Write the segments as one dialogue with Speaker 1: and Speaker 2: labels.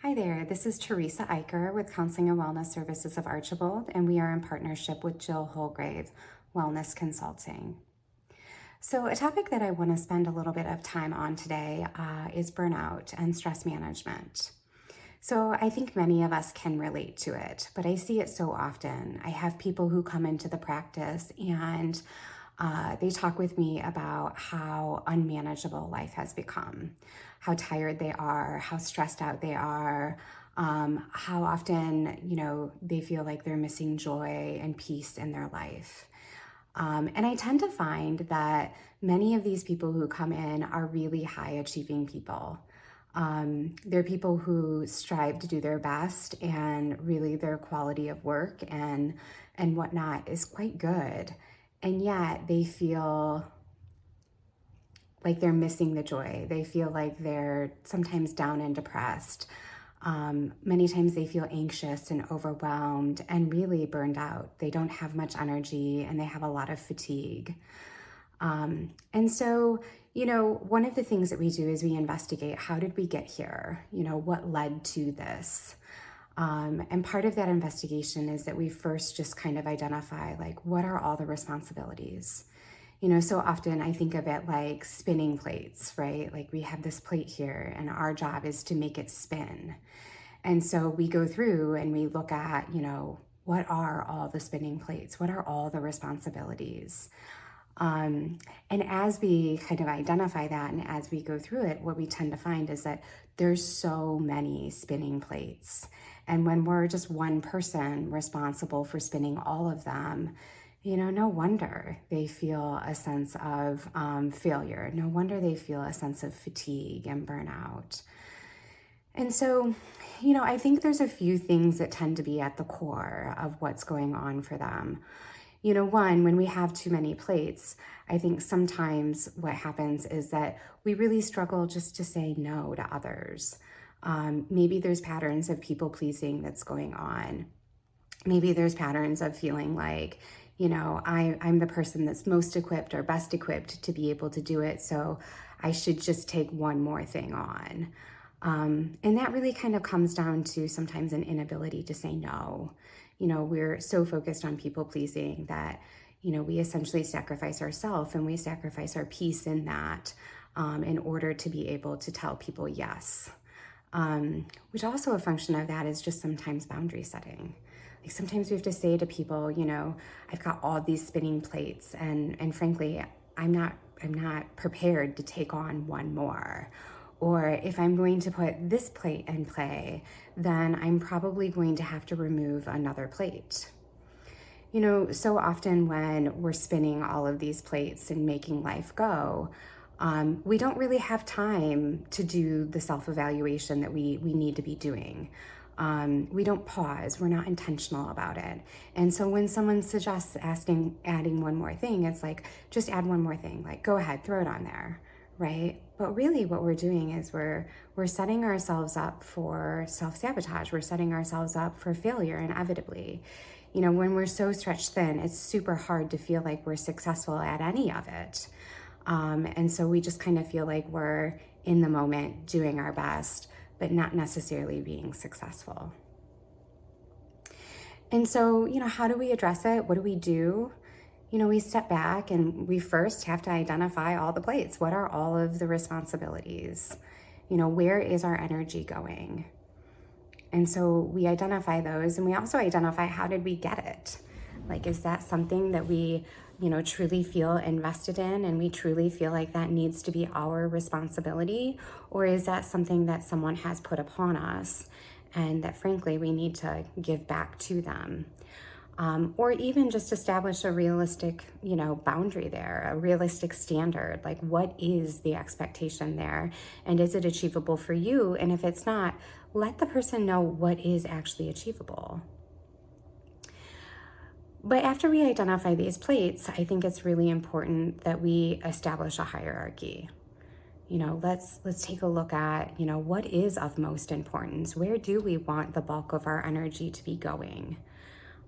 Speaker 1: Hi there, this is Teresa Eicher with Counseling and Wellness Services of Archibald, and we are in partnership with Jill Holgrave Wellness Consulting. So, a topic that I want to spend a little bit of time on today is burnout and stress management. So, I think many of us can relate to it, but I see it so often. I have people who come into the practice and they talk with me about how unmanageable life has become, how tired they are, how stressed out they are, how often, they feel like they're missing joy and peace in their life. And I tend to find that many of these people who come in are really high achieving people. They're people who strive to do their best, and really their quality of work and whatnot is quite good. And yet they feel like they're missing the joy. They feel like they're sometimes down and depressed. Many times they feel anxious and overwhelmed and really burned out. They don't have much energy and they have a lot of fatigue. And so, one of the things that we do is we investigate, how did we get here? What led to this? And part of that investigation is that we first just kind of identify, like, what are all the responsibilities? So often I think of it like spinning plates, right? Like we have this plate here and our job is to make it spin. And so we go through and we look at, what are all the spinning plates? What are all the responsibilities? And as we kind of identify that and as we go through it, what we tend to find is that there's so many spinning plates. And when we're just one person responsible for spinning all of them, no wonder they feel a sense of failure. No wonder they feel a sense of fatigue and burnout. And so, I think there's a few things that tend to be at the core of what's going on for them. One, when we have too many plates, I think sometimes what happens is that we really struggle just to say no to others. Maybe there's patterns of people pleasing that's going on. Maybe there's patterns of feeling like, I'm the person that's most equipped or best equipped to be able to do it, so I should just take one more thing on. And that really kind of comes down to sometimes an inability to say no. We're so focused on people pleasing that, we essentially sacrifice ourselves and we sacrifice our peace in that in order to be able to tell people yes. Which also a function of that is just sometimes boundary setting. Like sometimes we have to say to people, I've got all these spinning plates and frankly, I'm not prepared to take on one more. Or if I'm going to put this plate in play, then I'm probably going to have to remove another plate. So often when we're spinning all of these plates and making life go, we don't really have time to do the self-evaluation that we need to be doing. We don't pause. We're not intentional about it. And so when someone suggests adding one more thing, it's like, just add one more thing. Like, go ahead, throw it on there, right? But really what we're doing is we're setting ourselves up for self-sabotage. We're setting ourselves up for failure inevitably. When we're so stretched thin, it's super hard to feel like we're successful at any of it. And so we just kind of feel like we're in the moment doing our best, but not necessarily being successful. And so, how do we address it? What do we do? We step back and we first have to identify all the plates. What are all of the responsibilities? Where is our energy going? And so we identify those, and we also identify, how did we get it? Like, is that something that we, truly feel invested in and we truly feel like that needs to be our responsibility? Or is that something that someone has put upon us and that frankly we need to give back to them? Or even just establish a realistic, boundary there, a realistic standard. Like, what is the expectation there? And is it achievable for you? And if it's not, let the person know what is actually achievable. But after we identify these plates, I think it's really important that we establish a hierarchy. Let's take a look at, what is of most importance? Where do we want the bulk of our energy to be going?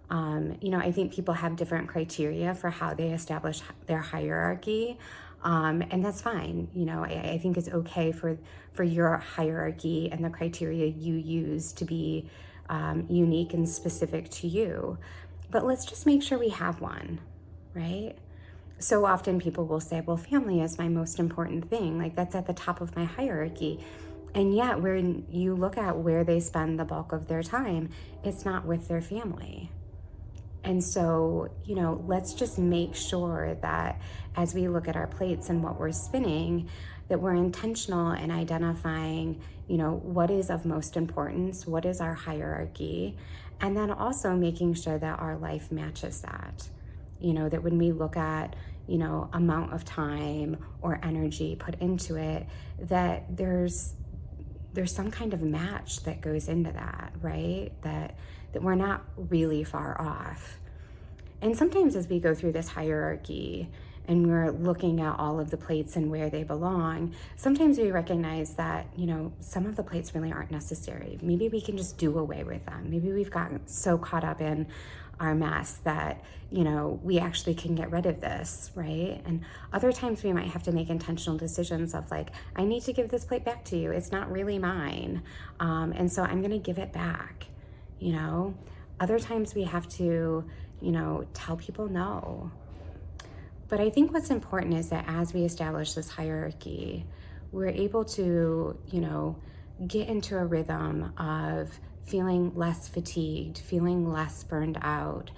Speaker 1: I think people have different criteria for how they establish their hierarchy. And that's fine. I think it's okay for your hierarchy and the criteria you use to be unique and specific to you. But let's just make sure we have one, right? So often people will say, well, family is my most important thing. Like, that's at the top of my hierarchy. And yet, when you look at where they spend the bulk of their time, it's not with their family. And so, let's just make sure that as we look at our plates and what we're spinning, that we're intentional in identifying, what is of most importance, what is our hierarchy, and then also making sure that our life matches that. That when we look at, amount of time or energy put into it, that there's some kind of match that goes into that, right? That we're not really far off. And sometimes as we go through this hierarchy and we're looking at all of the plates and where they belong, sometimes we recognize that, some of the plates really aren't necessary. Maybe we can just do away with them. Maybe we've gotten so caught up in our mess that, we actually can get rid of this, right? And other times we might have to make intentional decisions of like, I need to give this plate back to you. It's not really mine. And so I'm going to give it back, Other times we have to, tell people no. But I think what's important is that as we establish this hierarchy, we're able to, get into a rhythm of feeling less fatigued, feeling less burned out,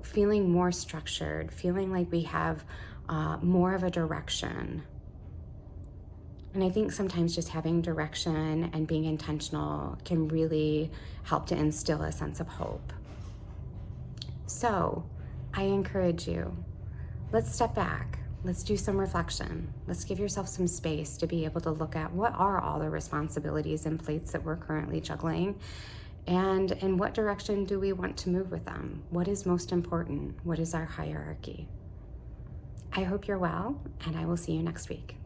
Speaker 1: feeling more structured, feeling like we have more of a direction. And I think sometimes just having direction and being intentional can really help to instill a sense of hope. So I encourage you, let's step back. Let's do some reflection. Let's give yourself some space to be able to look at what are all the responsibilities and plates that we're currently juggling, and in what direction do we want to move with them? What is most important? What is our hierarchy? I hope you're well, and I will see you next week.